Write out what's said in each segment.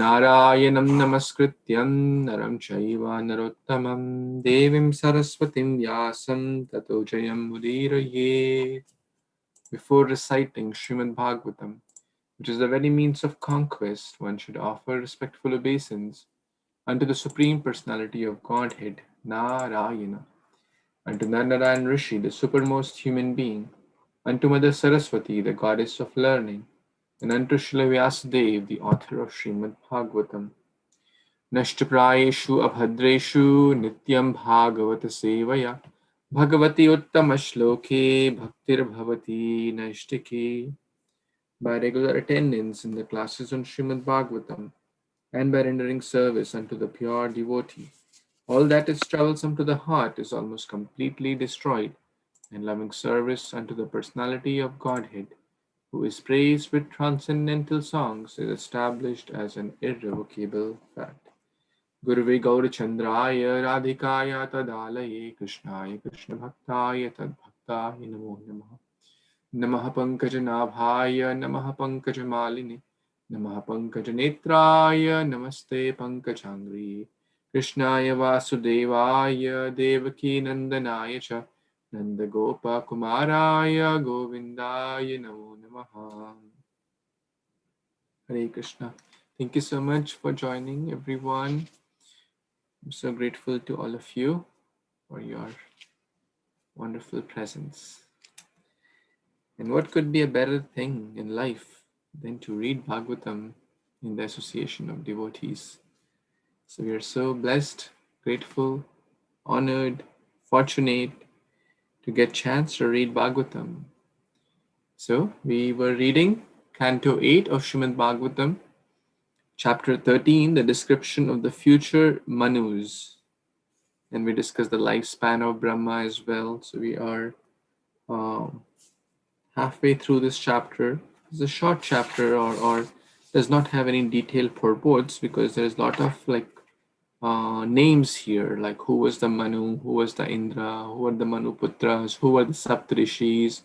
Narayanam namaskrityam naram chaiva narottamam devim saraswatim vyasam tato jayam mudiraye. Before reciting Śrīmad-Bhāgavatam, which is the very means of conquest, one should offer respectful obeisance unto the Supreme Personality of Godhead, Narayana, unto Narayan Rishi, the supermost human being, unto Mother Saraswati, the goddess of learning, and unto Srila Vyasadeva, the author of Śrīmad-Bhāgavatam. Nashtaprayeshu abhadreshu nityam bhagavata sevaya bhagavati uttama shloke bhaktir bhavati nashtike. By regular attendance in the classes on Śrīmad-Bhāgavatam and by rendering service unto the pure devotee, all that is troublesome to the heart is almost completely destroyed, and loving service unto the personality of Godhead, who is praised with transcendental songs, is established as an irrevocable fact. Guruve Gaurachandraya Radhikaya Tadalaye Krishnaya Krishna Bhaktaya Tadbhaktaya Namo Namaha. Namaha Pankajanabhaya Namaha Pankajamaline Namaha Pankajanetraya Namaste Pankajangri Krishnaya Vasudevaya Devaki Nandanaya Cha Nanda Gopa Kumaraya Govindaya Namo Namaha. Hare Krishna. Thank you so much for joining, everyone. I'm so grateful to all of you for your wonderful presence. And what could be a better thing in life than to read Bhagavatam in the association of devotees? So we are so blessed, grateful, honored, fortunate to get chance to read Bhagavatam. So we were reading Canto 8 of Śrīmad-Bhāgavatam, Chapter 13, the description of the future Manus. And we discussed the lifespan of Brahma as well. So we are halfway through this chapter. It's a short chapter or does not have any detailed purports because there's a lot of names here, like who was the Manu, who was the Indra, who were the Manu Putras, who were the Saptarishis,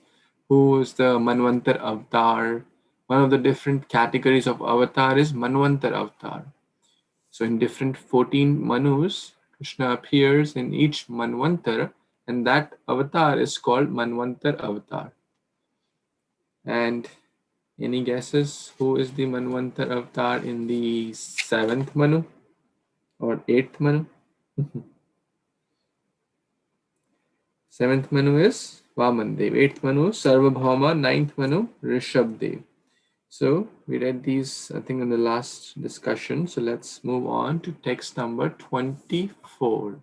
who was the Manvantara avatar. One of the different categories of avatar is Manvantara avatar. So in different 14 Manus, Krishna appears in each Manvantara, and that avatar is called Manvantara avatar. And any guesses who is the Manvantara avatar in the 7th Manu or 8th Manu? 7th Manu is Vamandev, 8th Manu Sarvabhauma, 9th Manu Rishabdev. So we read these, I think, in the last discussion. So let's move on to text number 24.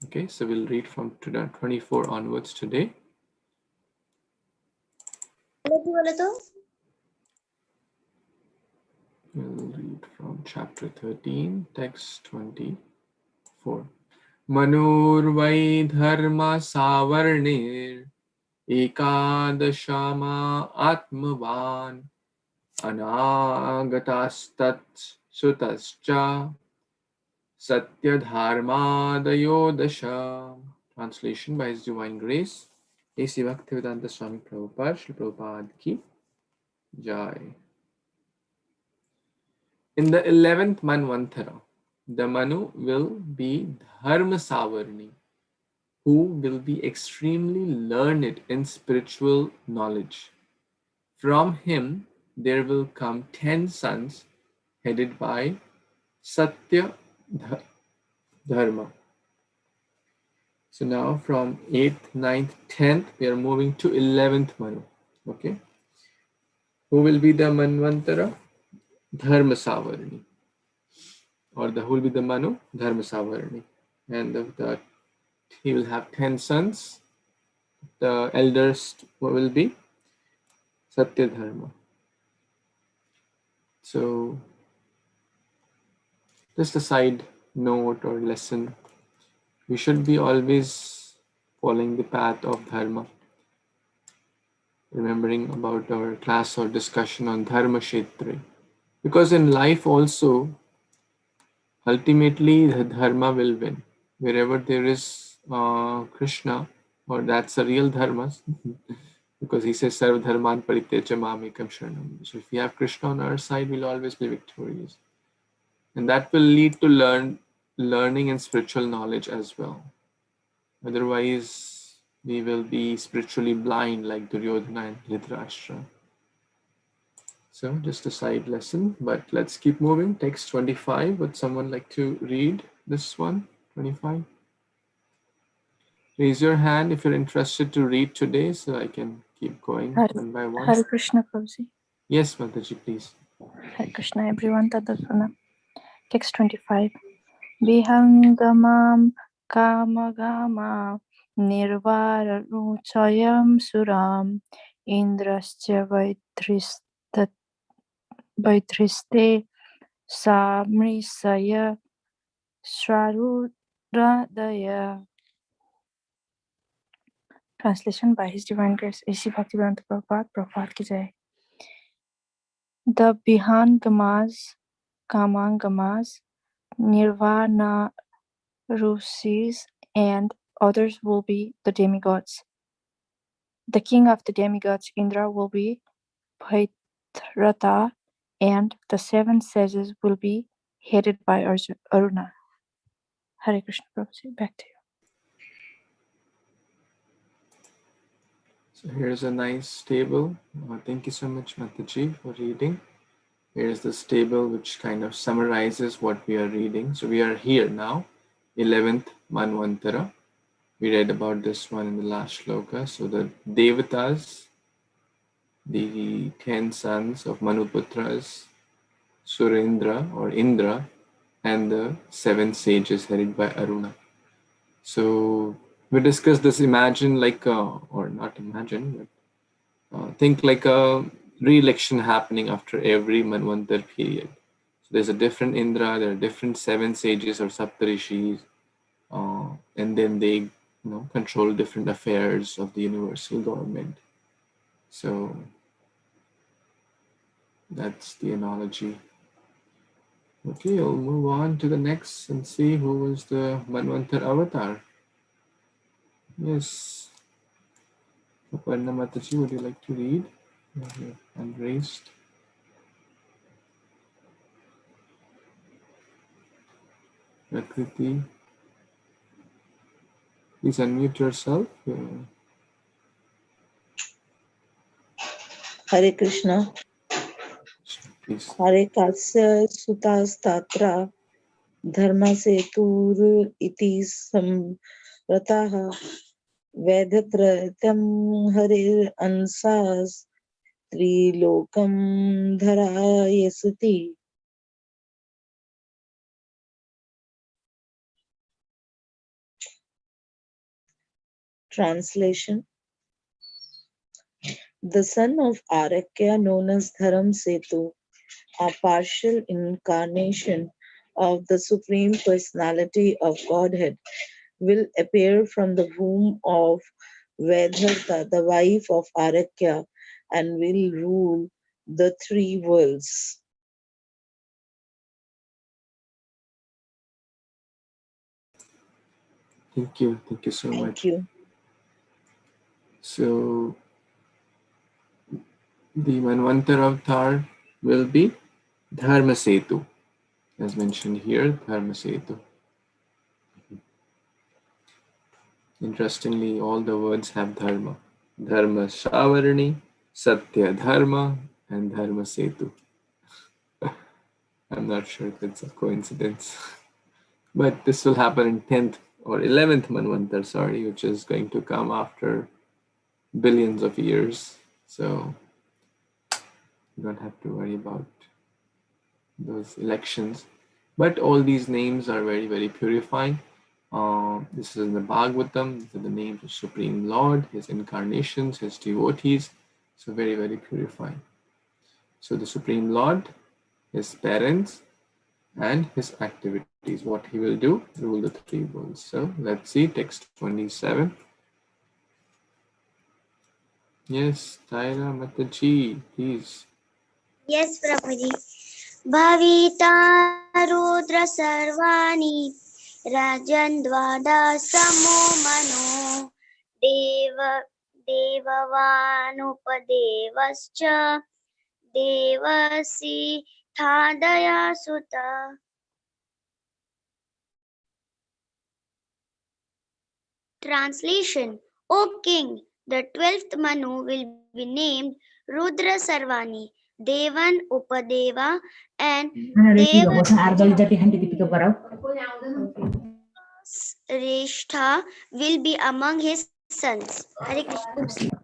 Okay, so we'll read from 24 onwards today. We'll read from chapter 13, text 24. Manurvai dharma savarnir ekadashama atmavan anagatastat sutascha satya dharma dasha. Translation by His Divine Grace, A.C. Bhaktivedanta Swami Prabhupada, Shri Prabhupada ki Jai. In the 11th Manvantara, the Manu will be Dharma-Savarni, who will be extremely learned in spiritual knowledge. From him, there will come 10 sons headed by Satya Dharma. So now from 8th, 9th, 10th, we are moving to 11th Manu. Okay. Who will be the Manvantara? Dharma-Savarni. Or who will be the Manu? Dharma-Savarni. And he will have 10 sons. The eldest will be Satya Dharma. So just a side note or lesson. We should be always following the path of Dharma. Remembering about our class or discussion on Dharmasetu. Because in life also, ultimately the Dharma will win. Wherever there is Kṛṣṇa, or that's a real Dharma, because he says, Sarva Dharman Parityaja Mamekam Sharanam. So if we have Kṛṣṇa on our side, we'll always be victorious. And that will lead to learning and spiritual knowledge as well. Otherwise, we will be spiritually blind like Duryodhana and Dhritarashtra. So just a side lesson, but let's keep moving. Text 25. Would someone like to read this one? 25. Raise your hand if you're interested to read today, so I can keep going one by one. Hare Krishna, Prabhuji. Yes, Mataji, please. Hare Krishna, everyone. Tadasana. Text 25. Vihangamam kamagama nirvararuchayam suram indrascha vaidhriste samrisaya shraruradaya. Translation by His Divine Grace A.C. Bhaktivedanta Prabhupada, Prabhupada ki jai. The Vihangamas, Kamangamas, Nirvanarucis, and others will be the demigods. The king of the demigods, Indra, will be Bhaitrata, and the 7 sages will be headed by Aruna. Hare Krishna, Prabhuji, back to you. So here's a nice table. Thank you so much, Mataji, for reading. Here's this table which kind of summarizes what we are reading. So we are here now, 11th Manvantara. We read about this one in the last shloka. So the Devatas, the 10 sons of Manuputras, Surendra or Indra, and the 7 sages headed by Aruna. So we discussed this. Imagine like, or not imagine, but think like a re-election happening after every Manvantar period. So there's a different Indra, there are different 7 sages or Saptarishis, and then they control different affairs of the universal government. So that's the analogy. Okay, I'll move on to the next and see who is the Manvantar avatar. Yes. Aparna Mataji, would you like to read? And raised. Prakriti. Please unmute yourself. Hare Krishna. Please. Hare Kasya Sutastatra Dharmasetu iti samrataha Vedatratam Harir Ansas Trilokam Dharayasati. Translation. The son of Arakya, known as Dharmasetu, a partial incarnation of the Supreme Personality of Godhead, will appear from the womb of Vedhartha, the wife of Arakya, and will rule the 3 worlds. Thank you so much. Thank you. So the Manvantara avatar will be Dharmasetu, as mentioned here, Dharmasetu. Interestingly, all the words have dharma. Deva-Savarani, Satya Dharma, and Dharmasetu. I'm not sure if it's a coincidence. But this will happen in 10th or 11th Manvantar, which is going to come after billions of years. So you don't have to worry about those elections. But all these names are very, very purifying. This is in the Bhagavatam. These are the names of Supreme Lord, His incarnations, His devotees. So very, very purifying. So the Supreme Lord, His parents, and His activities. What He will do, rule the 3 worlds. So let's see text 27. Yes, Taira Mataji, please. Yes, Prabhuji. Bhavita Rudra Sarvani Rajan Dvada Samo Mano Devavanupadevascha Devasi Thadaya Sutta. Translation: O king, the 12th Manu will be named Rudra Sarvani, Devan Upadeva, and Devasreshtha will be among his sons. Hare Krishna.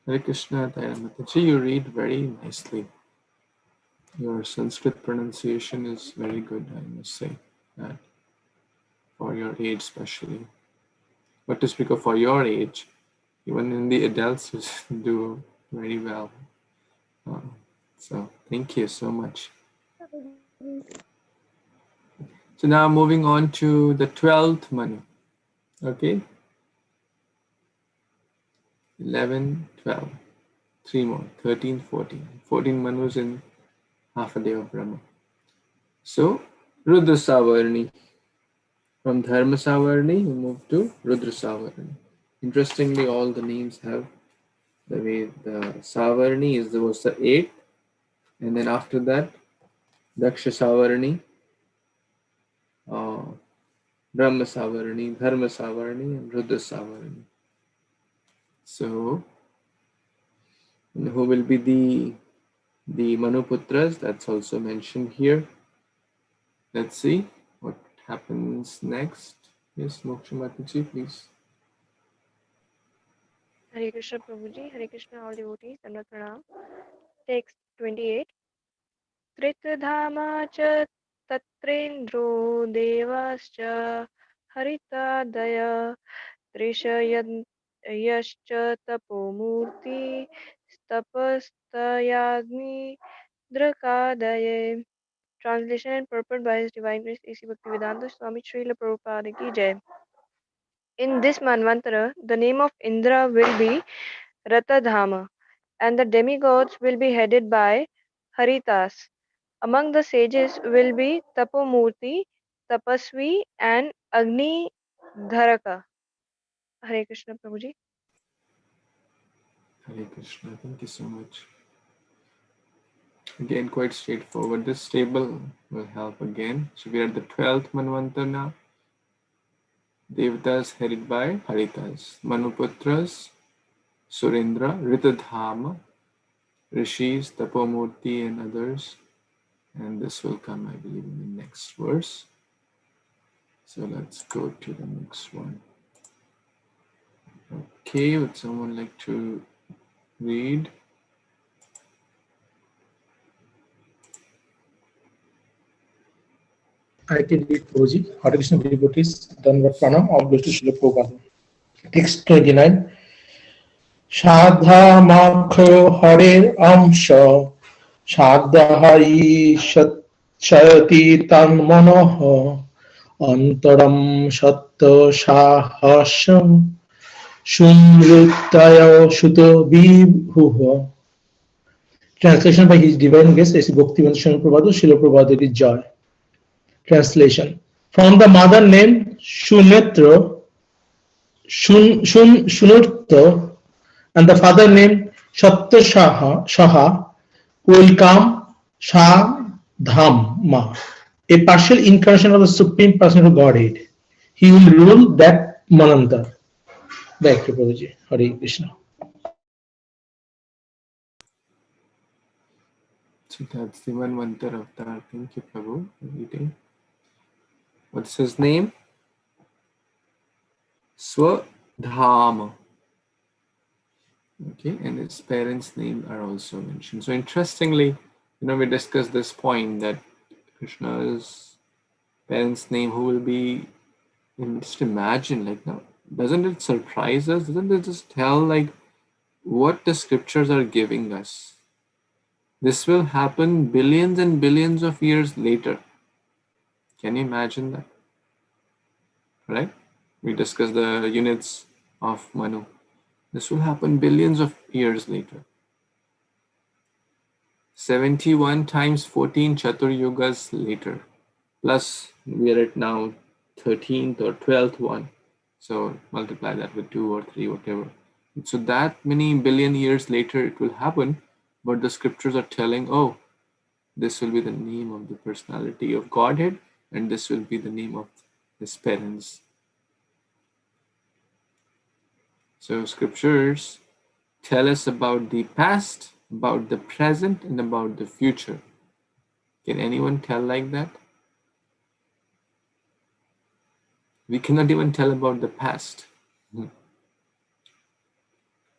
Hare Krishna, Mataji, you read very nicely. Your Sanskrit pronunciation is very good, I must say that, for your age especially. But to speak of for your age, even in the adults, you do very well. So thank you so much. So now moving on to the 12th Manu. Okay. 11, 12. 3 more. 13, 14. 14 Manus in half a day of Brahma. So Rudra Savarni. From Dharma-Savarani, we move to Rudra Savarni. Interestingly, all the names have the way the Savarni was the 8th, and then after that, Daksha Savarni, Brahma Savarni, Dharma Savarni, and Rudra Savarni. So, who will be the Manuputras? That's also mentioned here. Let's see what happens next. Yes, Moksha Mataji, please. Hare Krishna Prabhuji, Hare Krishna all devotees, and Pranam. Text 28. Rthadama cha tatrendro devascha haritadaya trishayascha tapomurti tapastayagni drakadaye. Translation and purport by His Divine Grace A.C. Bhaktivedanta Swami Srila Prabhupada Ki Jai. In this Manvantara, the name of Indra will be Rthadama, and the demigods will be headed by Haritas. Among the sages will be Tapomurti, Tapasvi, and Agni Dharaka. Hare Krishna Prabhuji. Hare Krishna, thank you so much. Again, quite straightforward. This table will help again. So we are at the 12th Manvantara now. Devatas headed by Haritas. Manuputras, Surendra, Rthadama, Rishis, Tapomurti, and others. And this will come, I believe, in the next verse. So let's go to the next one. Okay, would someone like to read? I can read Prabhuji. Hare Krishna devotees, Dhanvat Pranam, all goes to Srila Prabhupada. Text 29. Shadhamakho Hare Amsha Shadhahai Shayati Tanmanoha Antaram Satta Sahasam Shumrutaya Shuta Vibhuha. Translation by His Divine Grace A.C. Bhaktivedanta Swami Prabhupada, Srila Prabhupada Ki Jai. Translation. From the mother name Shunatra, Shunurta, and the father name Satya Shaha will come Svadhama, a partial incarnation of the Supreme Person of Godhead. He will rule that Manvantara. Back to Prabhuji. Hare Krishna. So that's the Manvantara avatar. Thank you, Prabhu, for reading. What's his name? Svadhama. Okay, and his parents' name are also mentioned. So interestingly, we discussed this point that Krishna's parents' name, who will be, just imagine, now, doesn't it surprise us? Doesn't it just tell what the scriptures are giving us? This will happen billions and billions of years later. Can you imagine that? Right? We discussed the units of Manu. This will happen billions of years later. 71 times 14 Chaturyugas later. Plus, we are at now 13th or 12th one. So multiply that with 2 or 3, whatever. So that many billion years later it will happen, but the scriptures are telling, oh, this will be the name of the personality of Godhead, and this will be the name of his parents. So scriptures tell us about the past, about the present, and about the future. Can anyone tell like that? We cannot even tell about the past.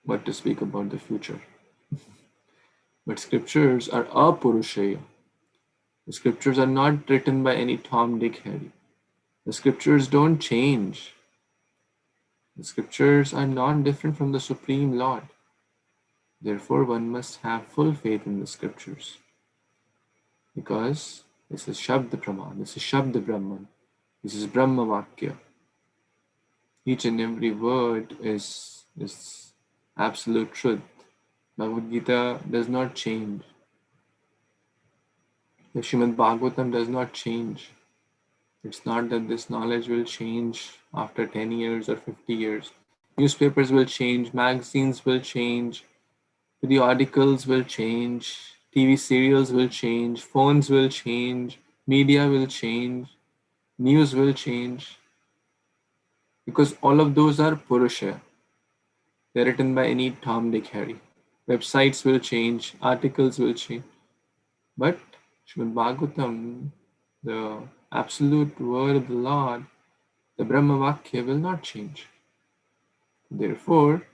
What to speak about the future? But scriptures are apurushaya. The scriptures are not written by any Tom, Dick, Harry. The scriptures don't change. The scriptures are not different from the Supreme Lord. Therefore, one must have full faith in the scriptures. Because this is Shabda Praman, this is Shabda Brahman, this is Brahma Vakya. Each and every word is absolute truth. Bhagavad Gita does not change. The Śrīmad-Bhāgavatam does not change. It's not that this knowledge will change after 10 years or 50 years. Newspapers will change, magazines will change, periodicals will change, TV serials will change, phones will change, media will change, news will change. Because all of those are Purusha. They're written by any Tom, Dick, Harry. Websites will change, articles will change. But Śrīmad Bhagavatam, the absolute word of the Lord, the Brahma Vakya will not change. Therefore,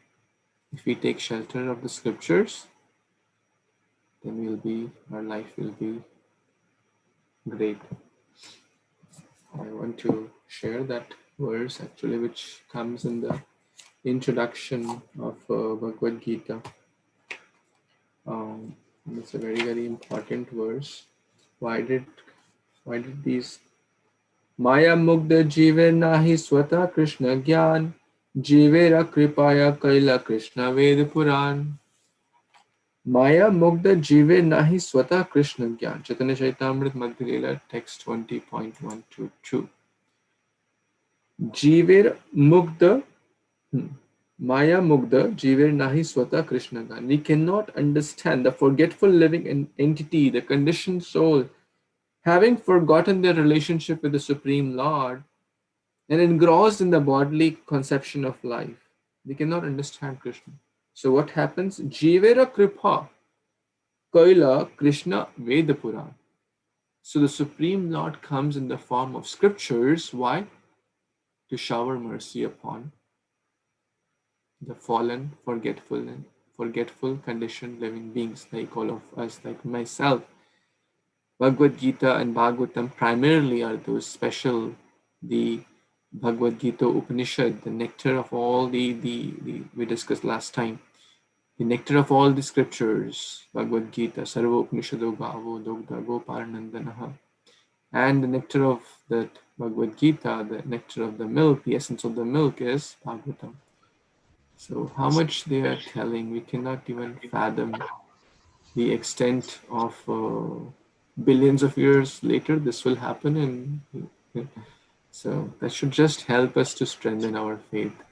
if we take shelter of the scriptures, then our life will be great. I want to share that verse actually, which comes in the introduction of Bhagavad Gita. It's a very, very important verse. Why did these Maya Mugda Jive Nahi Swata Krishna Gyan Jivera Kripaya Kaila Krishna Ved Puran. Maya Mugda Jive Nahi Swata Krishna Gyan. Chaitanya Chaitamrit Madhya Leela, text 20.122. Jiver Mugda Maya Mugda Jiver Nahi Swata Krishna Gyan. We cannot understand the forgetful living entity, the conditioned soul, having forgotten their relationship with the Supreme Lord and engrossed in the bodily conception of life. They cannot understand Krishna. So what happens? Jivera Kripa Kaila Krishna Veda Puran. So the Supreme Lord comes in the form of scriptures. Why? To shower mercy upon the fallen, forgetful, conditioned living beings like all of us, like myself. Bhagavad Gita and Bhagavatam primarily are those special, the Bhagavad Gita Upanishad, the nectar of all the we discussed last time, the nectar of all the scriptures, Bhagavad Gita, Sarva Upanishado Gavo Dogda Goparanandanaha, and the nectar of that Bhagavad Gita, the nectar of the milk, the essence of the milk is Bhagavatam. So how much they are telling, we cannot even fathom the extent of billions of years later this will happen, and so that should just help us to strengthen our faith.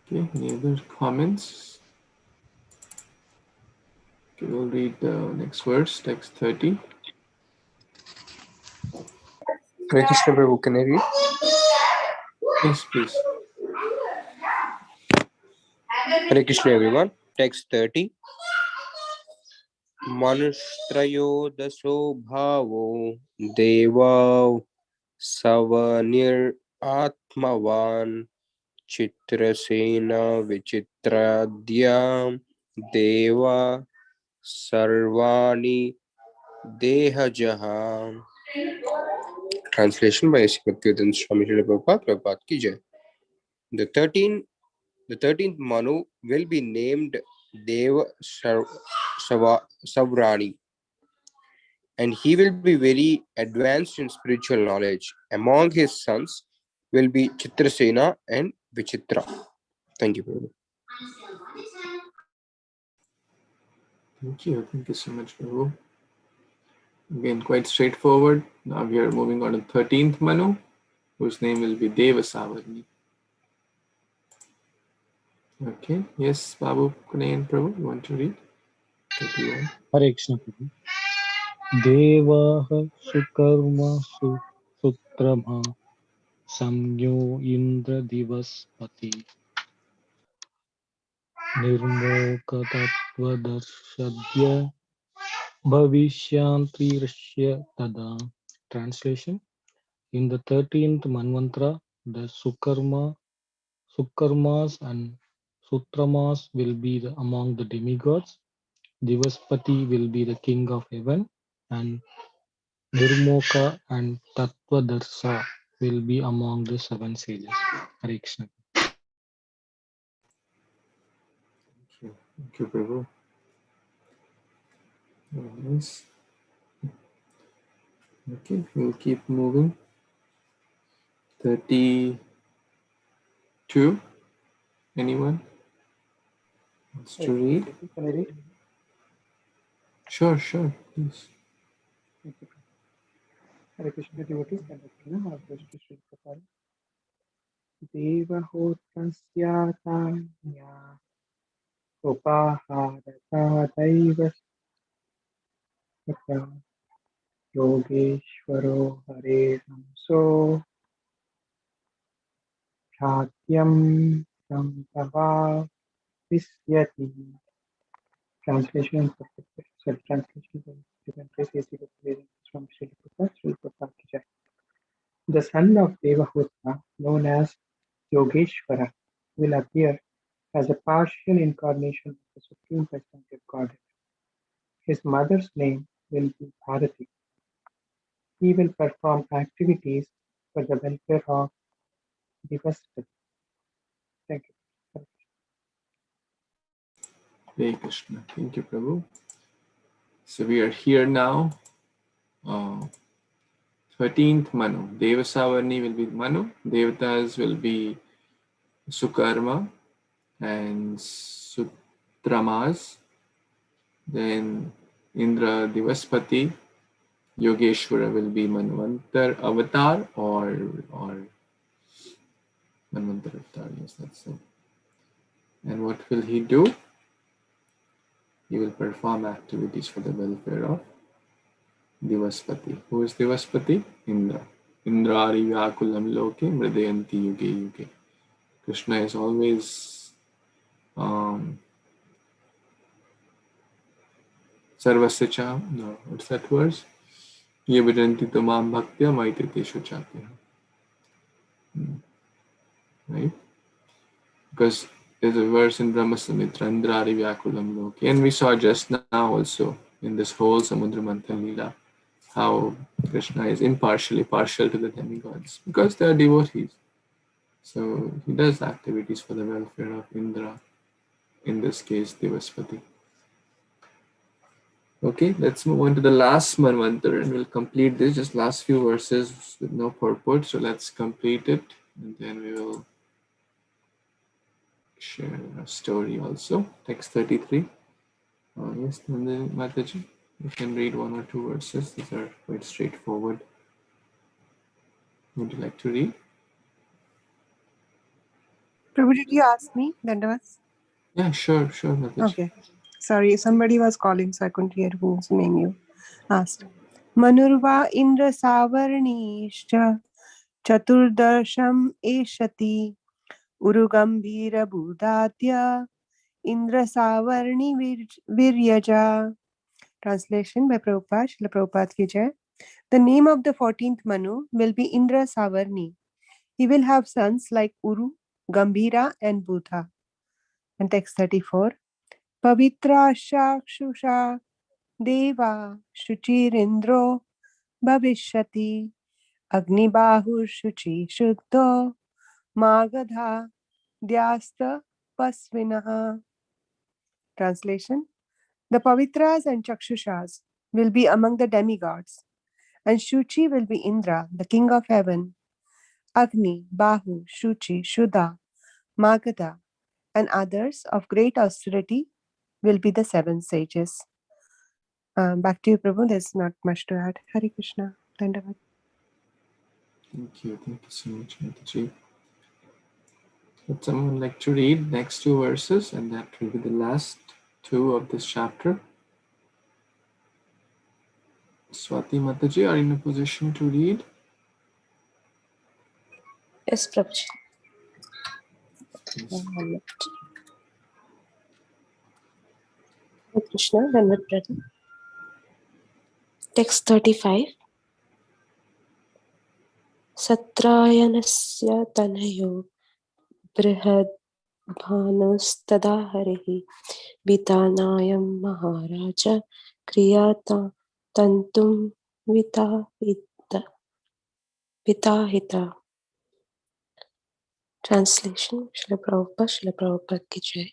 Okay, any other comments? Okay, we'll read the next verse, text 30. Hare Krishna Prabhu, can I read? Yes, please. Hare Krishna everyone. Text 30. Manustrayo daso bhavo deva savanir atmavan Citrasena Vicitra Deva-Savarani Dehajaha. Translation by Bhaktivedanta Swami Srila Prabhupada ki jai. The 13th Manu will be named Deva-Savarani, and he will be very advanced in spiritual knowledge. Among his sons will be Citrasena and Vicitra. Thank you, Prabhu. Thank you so much, Prabhu. Again, quite straightforward. Now we are moving on to 13th Manu, whose name will be Deva-Savarani. Okay, yes, Babu, Kunay and Prabhu, you want to read? 31. Hare Krishna Prabhu. Devaha Sukarma Sutrama Samyo Indra Divaspati Nirmoka Tattva Darshadya Bhavishyantri Rashya Tada. Translation: in the 13th Manvantara, the Sukarmas and Sutramas will be among the demigods. Divaspati will be the king of heaven, and Nirmoka and Tattvadarsa will be among the 7 sages. Hare Krishna. Thank you, Prabhu. Nice. Okay, we'll keep moving. 32. Anyone wants to read? Can I read? Sure, please. Thank you. Hare Krishna devotees, and our best to Sri Prabhupada. Devahotrasyatanya Upaharata Daivasvata Yogeshvaro Hare Hamso Chatyam Samtava Visyati. Translation and perspective. Self-translation by Divine Grace A.C. from Sri Prabhupada Ki Jai. The son of Devahutra, known as Yogesvara, will appear as a partial incarnation of the Supreme Personality of Godhead. His mother's name will be Bharati. He will perform activities for the welfare of Devaspati. Thank you. Hare Krishna. Thank you, Prabhu. So we are here now. 13th Manu. Deva-Savarani will be Manu. Devatas will be Sukarma and Sutramas. Then Indra Divaspati. Yogeshvara will be Manvantara avatar or Manvantara avatar, yes, that's it. And what will he do? He will perform activities for the welfare of Divaspati. Who is Divaspati? Indra. Indrari vyakulam loke mridayanti yuge yuge. Krishna is always sarvasya no, what's that verse? Ye vidanti tamam bhaktya maitriteshu chapya. Right? Because there's a verse in Brahmasamitra, Indrari vyakulam loke. And we saw just now also in this whole Samudra Manthan Leela how Krishna is impartially partial to the demigods because they are devotees. So he does activities for the welfare of Indra, in this case Devaspati. Okay, let's move on to the last Manvantara and we'll complete this, just last few verses with no purport. So let's complete it and then we will share a story also. Text 33. Yes, Mataji, you can read 1 or 2 verses. These are quite straightforward. Would you like to read? Prabhu, did you ask me? Dandavas? Yeah, sure, Mataji. Okay. Sorry, somebody was calling, so I couldn't hear whose name you asked. Manurva Indra Savarnisha Chaturdasham Eshati Urugambhira Buddhatya Indra Savarni Viryaja. Translation by Prabhupada, Srila Prabhupada Ki Jai. The name of the 14th Manu will be Indra Savarni. He will have sons like Uru, Gambhira and Buddha. And text 34. Pavitra Shakshusha Deva Shuchirindro Bhavishyati Agnibahu Shuchi Shuddho Magadha Dhyasta Pasvinaha. Translation: the Pavitras and Chakshushas will be among the demigods, and Shuchi will be Indra, the king of heaven. Agni, Bahu, Shuchi, Shuddha, Magadha, and others of great austerity will be the 7 sages. Back to you, Prabhu. There's not much to add. Hare Krishna. Dandavad. Thank you so much, Mataji. Would someone like to read next 2 verses and that will be the last 2 of this chapter? Swati Mataji, are you in a position to read? Yes, Prabhuji. Please. Hare Krishna, Dandavat Pradhan. Text 35. Satrayanasya tanayo Brhadbhanustada harihi Vitanayam Maharaja Kriyata Tantum Vitahita. Translation. Srila Prabhupada ki jai.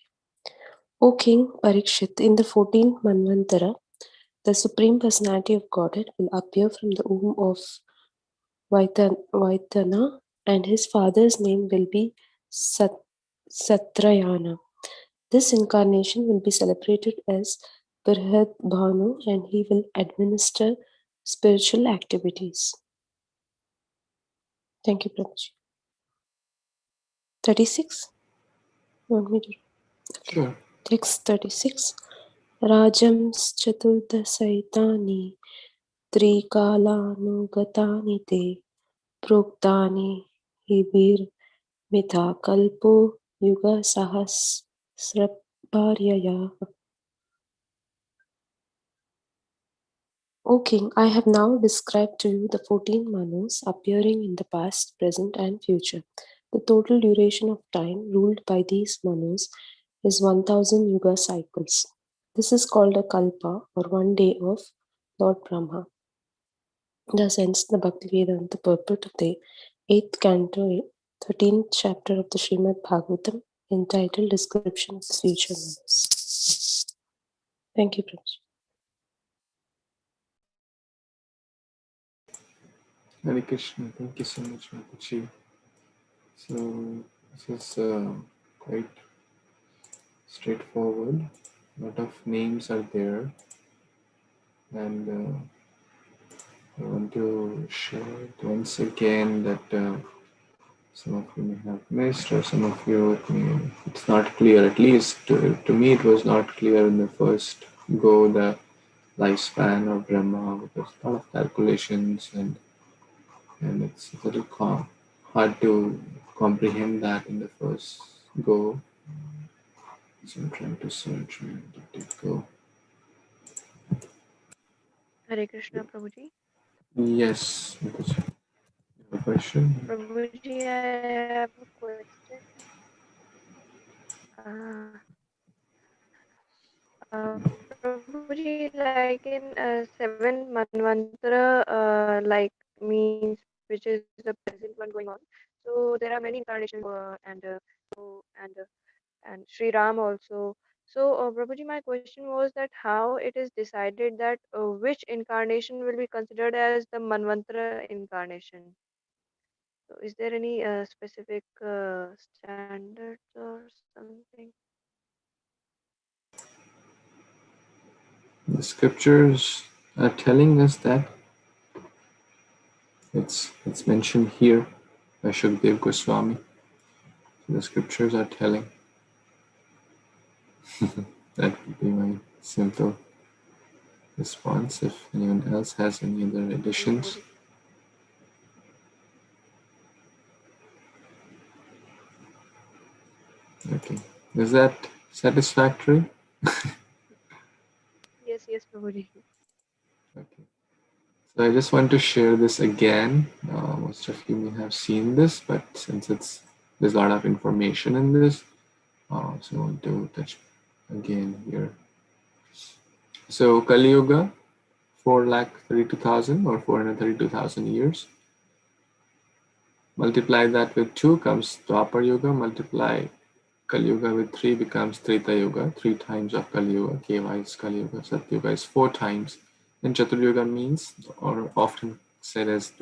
O King Parikshit, in the 14th Manvantara, the Supreme Personality of Godhead will appear from the womb of Vitana, and his father's name will be Satrayana. This incarnation will be celebrated as Brhadbhanu, and he will administer spiritual activities. Thank you, Prabhuji. 36? Want me to? Sure. Text 36. Rajams Chaturdasaitani Trikalanugataani te Proktani Hibir Mitha Kalpo Yuga Sahasraparyaya. O King, I have now described to you the 14 Manus appearing in the past, present, and future. The total duration of time ruled by these Manus is 1000 Yuga cycles. This is called a Kalpa, or 1 day of Lord Brahma. Thus ends the Bhaktivedanta purport of the 8th canto, 13th chapter of the Śrīmad-Bhāgavatam, entitled Description of the Future Manus. Thank you, Prabhuji. Hare Krishna. Thank you so much, Mataji. So this is quite straightforward. A lot of names are there, and I want to share it once again that some of you may have missed, or some of you it's not clear. At least to me, it was not clear in the first go the lifespan of Brahma, because a lot of calculations and it's a little hard to comprehend that in the first go. So I'm trying to search where did it go. Hare Krishna, Prabhuji. Yes, because you have a question. Prabhuji, I have a question. Prabhuji, like in 7 Manvantara, like means which is the present one going on. So there are many incarnations and Sri Ram also. So Prabhuji, my question was that how it is decided that which incarnation will be considered as the Manvantara incarnation. So is there any specific standards or something? The scriptures are telling us that it's mentioned here by Shukdev Goswami. The scriptures are telling. That would be my simple response. If anyone else has any other additions. Okay. Is that satisfactory? Yes, Prabhuji. Okay. So I just want to share this again. Most of you may have seen this, but since there's a lot of information in this, so I want to touch again here. So Kali Yuga, 432,000 or 432,000 years. Multiply that with 2 comes Dwapar Yuga. Multiply Kali Yuga with 3 becomes Treta Yuga. 3 times of Kali Yuga. KY is Kali Yuga. Sat Yuga is 4 times. And Chatur Yuga means, or often said as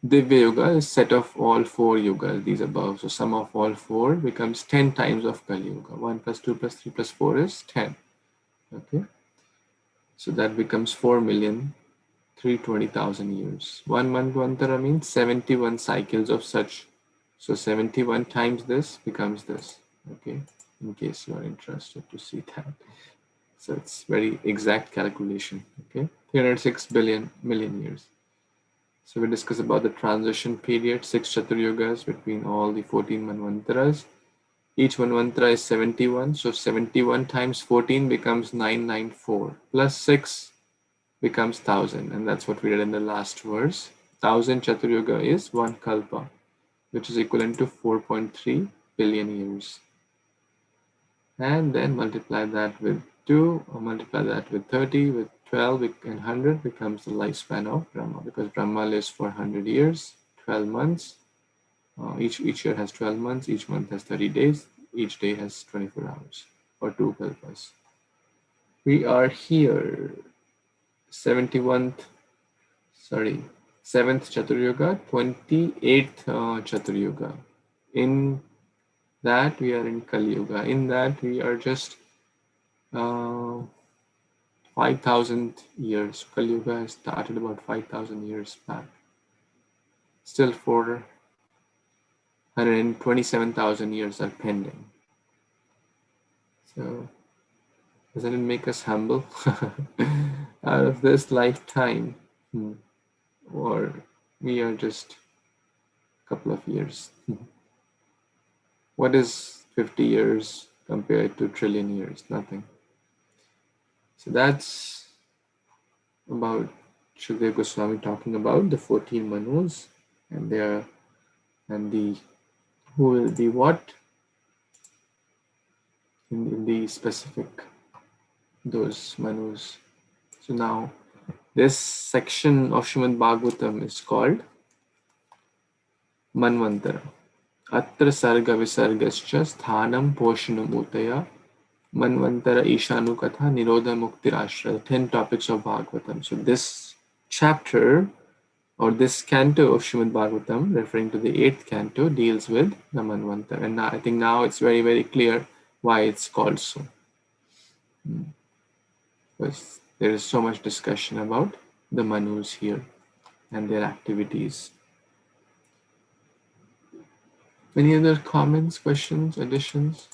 Divya Yuga, is set of all 4 yugas, these above. So sum of all 4 becomes 10 times of Kali Yuga. 1 plus 2 plus 3 plus 4 is 10. Okay. So that becomes 4,320,000 years. 1 Manvantara means 71 cycles of such. So 71 times this becomes this. Okay, in case you are interested to see that. So it's very exact calculation. Okay, 306 million years. So we discuss about the transition period, 6 Chaturyugas between all the 14 Manvantaras. Each Manvantara is 71, so 71 times 14 becomes 994, plus 6 becomes 1000, and that's what we read in the last verse. 1000 Chaturyuga is 1 Kalpa, which is equivalent to 4.3 billion years. And then multiply that with 2, or multiply that with 30, with 12, and 100 becomes the lifespan of Brahma, because Brahma lives for 100 years, 12 months. Each year has 12 months, each month has 30 days, each day has 24 hours, or 2 kalpas. We are here, 7th Chaturyuga, 28th Chaturyuga. In that we are in Kali Yuga. In that we are just 5,000 years. Kali Yuga has started about 5,000 years back. Still 427,000 years are pending. So doesn't it make us humble? Out of this lifetime, or we are just a couple of years. What is 50 years compared to trillion years? Nothing. So that's about Shukdev Goswami talking about the 14 Manus and who will be what in the specific those Manus. So now this section of Śrīmad-Bhāgavatam is called Manvantara. Atra sarga visargascha sthanam poshanam utaya Manvantara Ishanu Katha Nirodha Muktirashra, 10 topics of Bhagavatam. So this chapter or this canto of Śrīmad-Bhāgavatam, referring to the 8th canto, deals with the Manvantara. And I think now it's very, very clear why it's called so. Because there is so much discussion about the Manus here and their activities. Any other comments, questions, additions?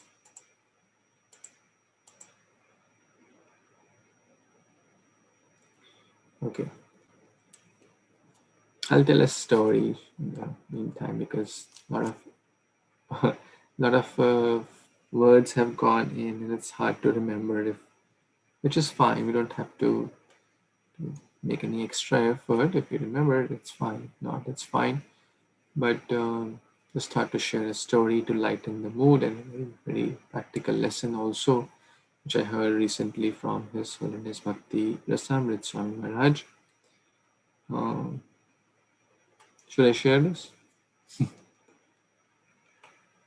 Okay. I'll tell a story in the meantime, because a lot of words have gone in and it's hard to remember, which is fine. We don't have to make any extra effort. If you remember, it's fine. If not, it's fine. But just start to share a story to lighten the mood, and a very, very practical lesson also, which I heard recently from His Holiness Bhakti Rasamrit Swami Maharaj. Should I share this?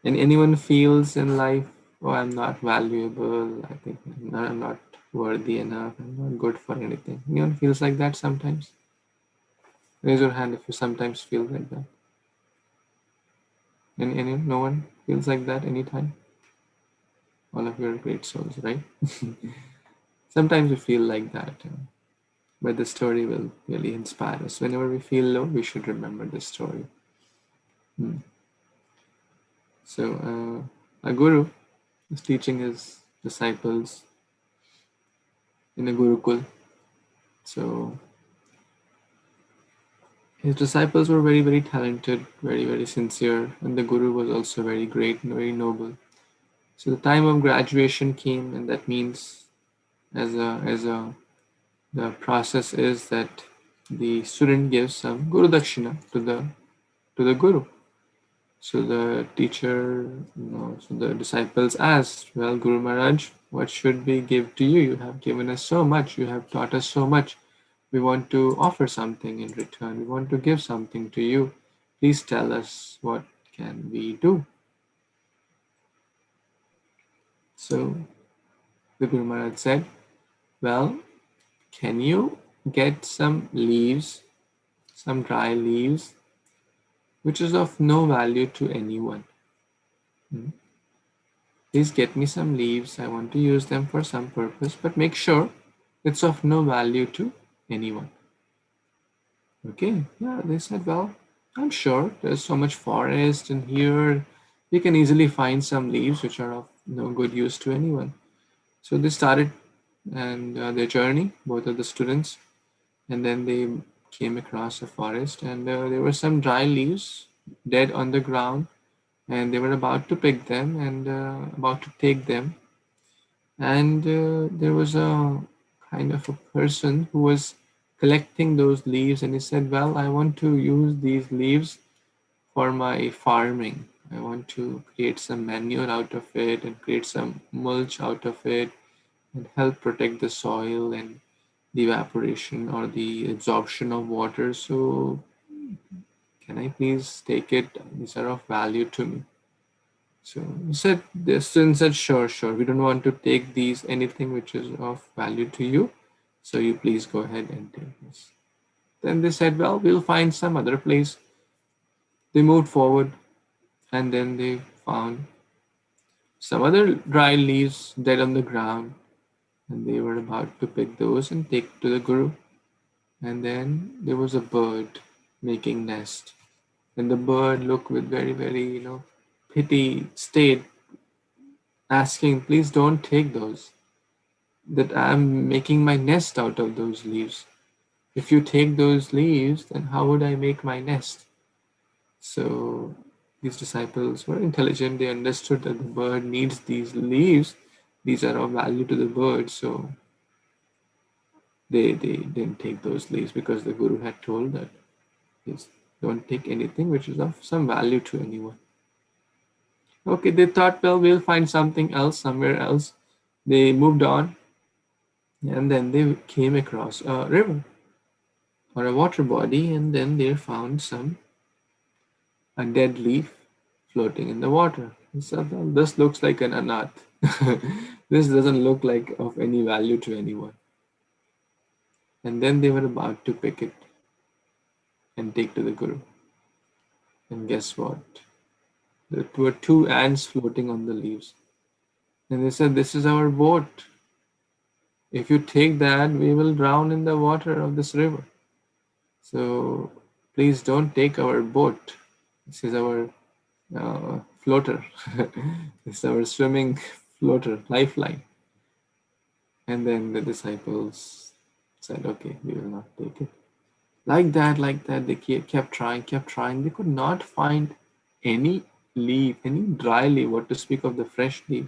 And anyone feels in life, oh, I'm not valuable, I think I'm not worthy enough, I'm not good for anything. Anyone feels like that sometimes? Raise your hand if you sometimes feel like that. No one feels like that anytime? All of you are great souls, right? Sometimes we feel like that, but the story will really inspire us. Whenever we feel low, we should remember this story. So a guru is teaching his disciples in a Gurukul. So his disciples were very, very talented, very, very sincere, and the Guru was also very great and very noble. So the time of graduation came, and that means the process is that the student gives some Guru Dakshina to the Guru. So the teacher, so the disciples asked, well, Guru Maharaj, what should we give to you? You have given us so much. You have taught us so much. We want to offer something in return. We want to give something to you. Please tell us, what can we do? So the Guru Maharaj said, well, can you get some leaves, some dry leaves, which is of no value to anyone? Please get me some leaves. I want to use them for some purpose, but make sure it's of no value to anyone. Okay, yeah, they said, well, I'm sure there's so much forest in here. We can easily find some leaves which are of no good use to anyone. So they started and their journey, both of the students. And then they came across a forest, and there were some dry leaves dead on the ground, and they were about to pick them and about to take them. And there was a kind of a person who was collecting those leaves, and he said, well, I want to use these leaves for my farming. I want to create some manure out of it and create some mulch out of it and help protect the soil and the evaporation or the absorption of water. So can I please take it? These are of value to me. So he said, the student said, sure, sure. We don't want to take these anything which is of value to you. So you please go ahead and take this. Then they said, well, we'll find some other place. They moved forward, and then they found some other dry leaves dead on the ground, and they were about to pick those and take to the guru. And then there was a bird making nest, and the bird looked with very, very, pity state, asking, please don't take those, that I'm making my nest out of those leaves. If you take those leaves, then how would I make my nest? So these disciples were intelligent. They understood that the bird needs these leaves. These are of value to the bird. So they didn't take those leaves because the guru had told that, yes, don't take anything which is of some value to anyone. Okay, they thought, well, we'll find something else somewhere else. They moved on, and then they came across a river or a water body, and then they found a dead leaf floating in the water. He said, well, this looks like an anath. This doesn't look like of any value to anyone. And then they were about to pick it and take to the guru. And guess what? There were two ants floating on the leaves. And they said, this is our boat. If you take that, we will drown in the water of this river. So please don't take our boat. This is our floater. This is our swimming floater, lifeline. And then the disciples said, okay, we will not take it. Like that, they kept trying. They could not find any leaf, any dry leaf, what to speak of the fresh leaf,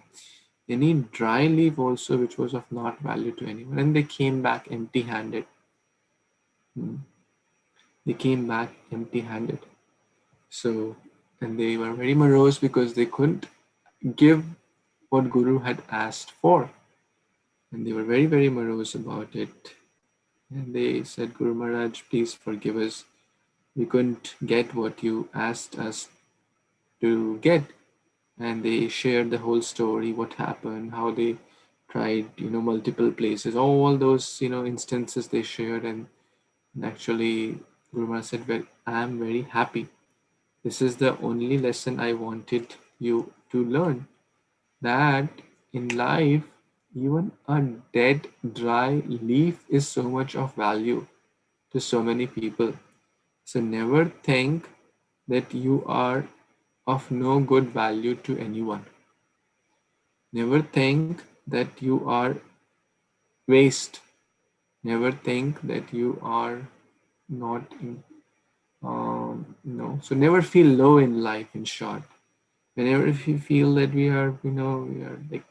any dry leaf also which was of not value to anyone. And they came back empty handed. They came back empty handed. So, and they were very morose because they couldn't give what Guru had asked for. And they were very, very morose about it. And they said, Guru Maharaj, please forgive us. We couldn't get what you asked us to get. And they shared the whole story, what happened, how they tried, multiple places, all those, instances they shared. And actually, Guru Maharaj said, well, I'm very happy. This is the only lesson I wanted you to learn, that in life, even a dead, dry leaf is so much of value to so many people. So never think that you are of no good value to anyone. Never think that you are waste. Never think that you are not, so never feel low in life, in short. Whenever if you feel that we are, we are like,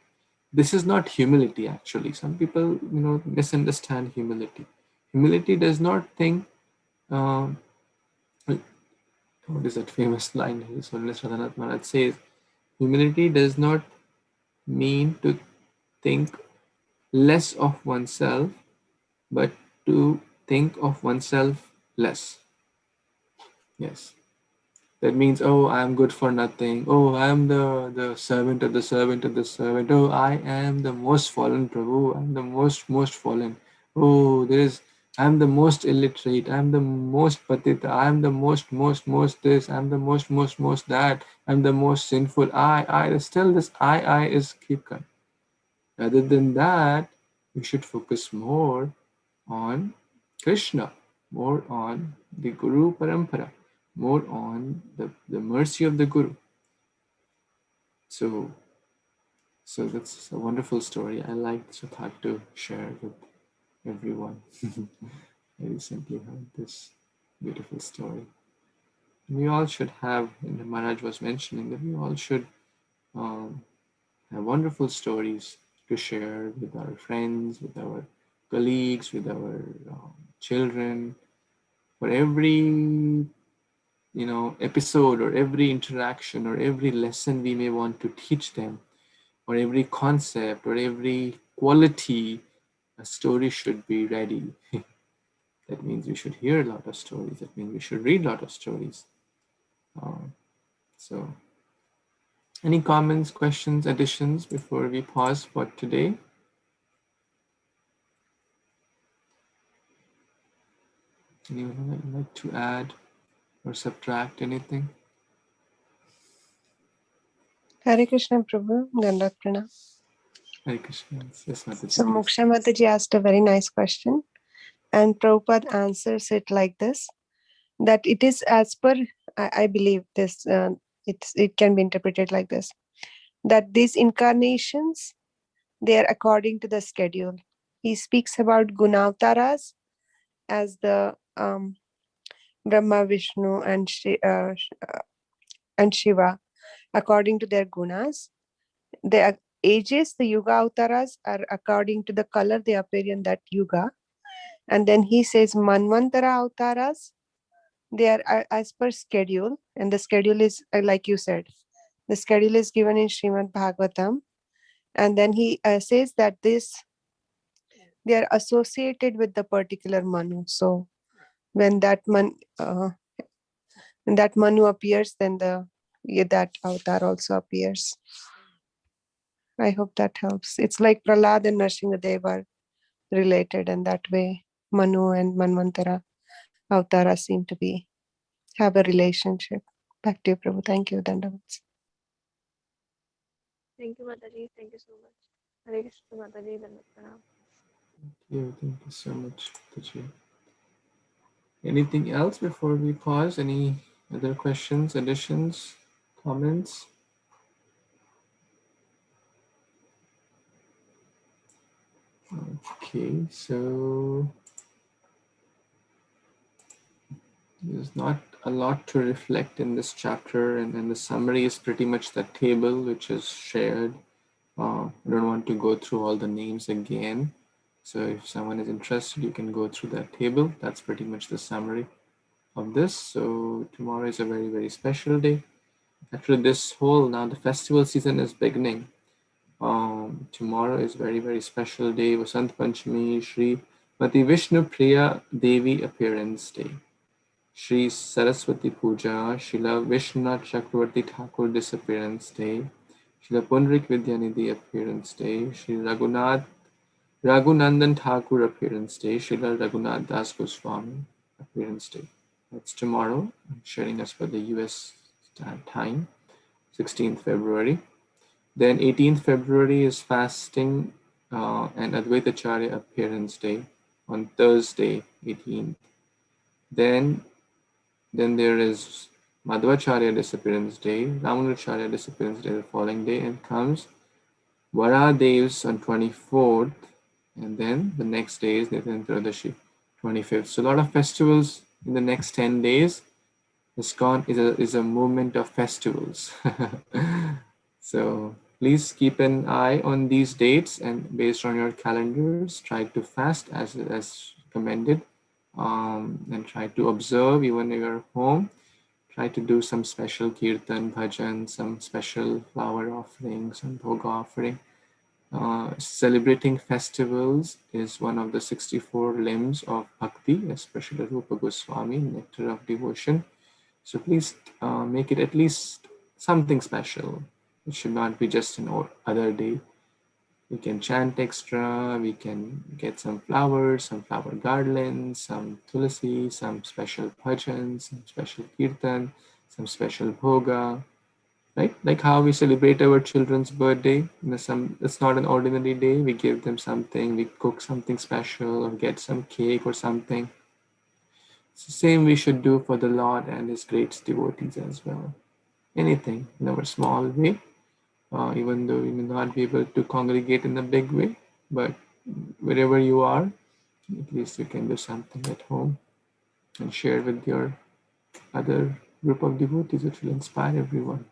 this is not humility actually. Some people, misunderstand humility. Humility does not think, um, what is that famous line? His Holiness Radhanath Maharaj says, humility does not mean to think less of oneself, but to think of oneself less. Yes. That means, oh, I am good for nothing. Oh, I am the servant of the servant of the servant. Oh, I am the most fallen Prabhu. I'm the most fallen. Oh, I am the most illiterate. I am the most patita. I am the most this. I am the most that. I'm the most sinful. Still this I is keep coming. Rather than that, we should focus more on Krishna, more on the Guru Parampara, more on the mercy of the Guru. So that's a wonderful story. I like, so thought to share with everyone. I recently heard this beautiful story. We all should have, and the Maharaj was mentioning that we all should have wonderful stories to share with our friends, with our colleagues, with our children. For every episode or every interaction or every lesson we may want to teach them, or every concept or every quality, a story should be ready. That means we should hear a lot of stories. That means we should read a lot of stories. So, any comments, questions, additions before we pause for today? Anyone would like to add or subtract anything? Hare Krishna Prabhu, Dandavat Pranam. Hare Krishna. Yes, Mataji, So please. Moksha Mataji asked a very nice question, and Prabhupada answers it like this: that it is as per, I believe this, it can be interpreted like this, that these incarnations, they are according to the schedule. He speaks about Gunavtaras as the Brahma, Vishnu, and Shiva according to their gunas. The ages, the Yuga Avtaras, are according to the color they appear in that Yuga. And then he says Manvantara Avtaras, they are as per schedule, and the schedule is like you said, the schedule is given in Śrīmad-Bhāgavatam. And then he says that they are associated with the particular Manu. So when that Manu appears, then that avatar also appears. I hope that helps. It's like Prahlad and Nrsimhadev are related, and that way Manu and Manvantara Avtara seem to have a relationship. Back to you, Prabhu. Thank you, Dandavats. Thank you, Mataji. Thank you so much. Hare Krishna, Mataji. Dandavat Pranam. Thank you so much, Mataji. Anything else before we pause? Any other questions, additions, comments? Okay, so there's not a lot to reflect in this chapter, and then the summary is pretty much that table which is shared. I don't want to go through all the names again. So if someone is interested, you can go through that table. That's pretty much the summary of this. So tomorrow is a very, very special day. After this whole, now the festival season is beginning. Tomorrow is very, very special day. Vasant Panchami, Shri Mati Vishnu Priya Devi Appearance Day. Shri Saraswati Puja, Srila Vishwanath Chakravarti Thakur Disappearance Day. Srila Punrik Vidyanidhi Appearance Day. Shri Raghunandan Thakur Appearance Day. Srila Raghunath Das Goswami Appearance Day. That's tomorrow. I'm sharing as per the US time, 16th February. Then 18th February is fasting and Advaitacharya Appearance Day on Thursday, 18th. Then there is Madhvacharya Disappearance Day, Ramanujacharya Disappearance Day the following day, and comes Varadevs on 24th, and then the next day is Nityan Tradashi, 25th. So a lot of festivals in the next 10 days. ISKCON is a movement of festivals. So please keep an eye on these dates, and based on your calendars, try to fast as recommended, and try to observe even if you're home. Try to do some special kirtan, bhajan, some special flower offering, some bhoga offering. Celebrating festivals is one of the 64 limbs of bhakti, especially Rupa Goswami, nectar of devotion. So please make it at least something special. It should not be just an other day. We can chant extra, we can get some flowers, some flower garlands, some tulasi, some special bhajans, some special kirtan, some special bhoga, right? Like how we celebrate our children's birthday. It's not an ordinary day. We give them something, we cook something special or get some cake or something. It's the same we should do for the Lord and His great devotees as well. Anything in our small way, even though we may not be able to congregate in a big way, but wherever you are, At least you can do something at home and share with your other group of devotees, which will inspire everyone.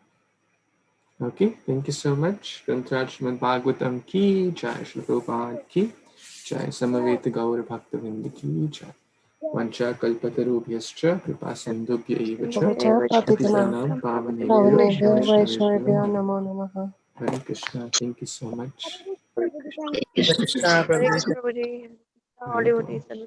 Okay, thank you so much. Śrīmad-Bhāgavatam ki jai, Śrīla Prabhupada ki jai, Samaveta Gaura Bhaktavinda ki jai. Vancha kalpatarubhyascha kripa sindhubhya eva cha Bhagavata patitanam Patitanam pavanebhyo Pavanebhyo Vaishnavebhyo Vaishnavibhyo namo. Namo Namaha. Hare Krishna, thank you so much. Krishna, Hare Prabhuji. Krishna Prabhuji. All Very devotees. well.